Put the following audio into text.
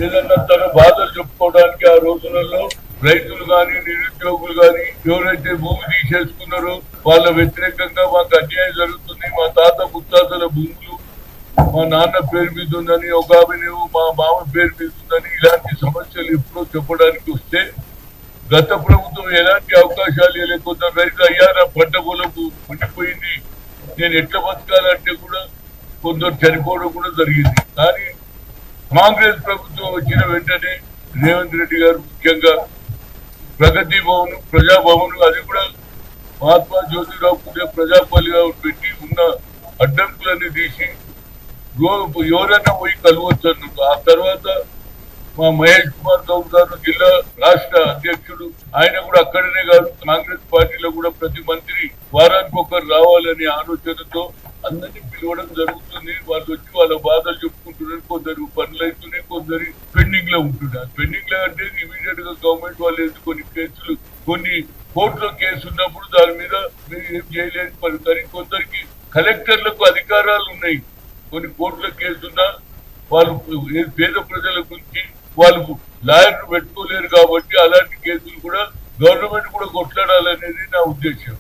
ఏదన్నా తన బాధలు చెప్పుకోవడానికి ఆ రోజులలో రైతులు గాని నిరుద్యోగులు గాని ఎవరైతే భూమి తీసేసుకున్నారో వాళ్ళ వ్యతిరేకంగా మాకు అన్యాయం జరుగుతుంది, మా తాత ముత్తాతల భూములు మా నాన్న పేరు మీద ఉందని, ఒక ఆమెనేమో మా మామ పేరు మీద ఉందని, ఇలాంటి సమస్యలు ఎప్పుడో చెప్పడానికి వస్తే గత ప్రభుత్వం ఎలాంటి అవకాశాలు లేకుండా రైతు అయ్యా నా పంట పొలకు ఉండిపోయింది, నేను ఎట్లా బతకాలంటే కూడా కొందరు చనిపోవడం కూడా జరిగింది. కానీ కాంగ్రెస్ ప్రభుత్వం వచ్చిన వెంటనే రేవంత్ రెడ్డి గారు ముఖ్యంగా ప్రగతి భవన్, ప్రజాభవన్, అది కూడా మహాత్మా జ్యోతిరావు పూలే ప్రజాపల్లిగా పెట్టి ఉన్న అడ్డంకులన్నీ తీసి ఎవరైనా పోయి కలవచ్చు అన్నారు. ఆ తర్వాత మా మహేష్ కుమార్ గౌడ్ గారు జిల్లా రాష్ట్ర అధ్యక్షుడు, ఆయన కూడా అక్కడనే కాదు కాంగ్రెస్ పార్టీలో కూడా ప్రతి మంత్రి వారానికి ఒకరు రావాలనే ఆలోచనతో అందరినీ పిలవడం జరుగుతుంది. వాళ్ళు వచ్చి వాళ్ళ బాధలు చెప్పుకుంటున్నారు. కొందరు పనులు అవుతున్నాయి, కొందరు పెండింగ్ లో ఉంటున్నారు. పెండింగ్ లో అంటే ఇమీడియట్ గా గవర్నమెంట్ వాళ్ళు కొన్ని కేసులు, కొన్ని కోర్టులో కేసు ఉన్నప్పుడు దాని మీద మీరు ఏం చేయలేని పని. కానీ కొందరికి కలెక్టర్లకు అధికారాలు ఉన్నాయి, కొన్ని కోర్టుల కేసున్నా వాళ్ళు పేద ప్రజల గురించి వాళ్ళు లాయర్లు పెట్టుకోలేరు. కాబట్టి అలాంటి కేసులు కూడా గవర్నమెంట్ కూడా కొట్లాడాలనేది నా ఉద్దేశం.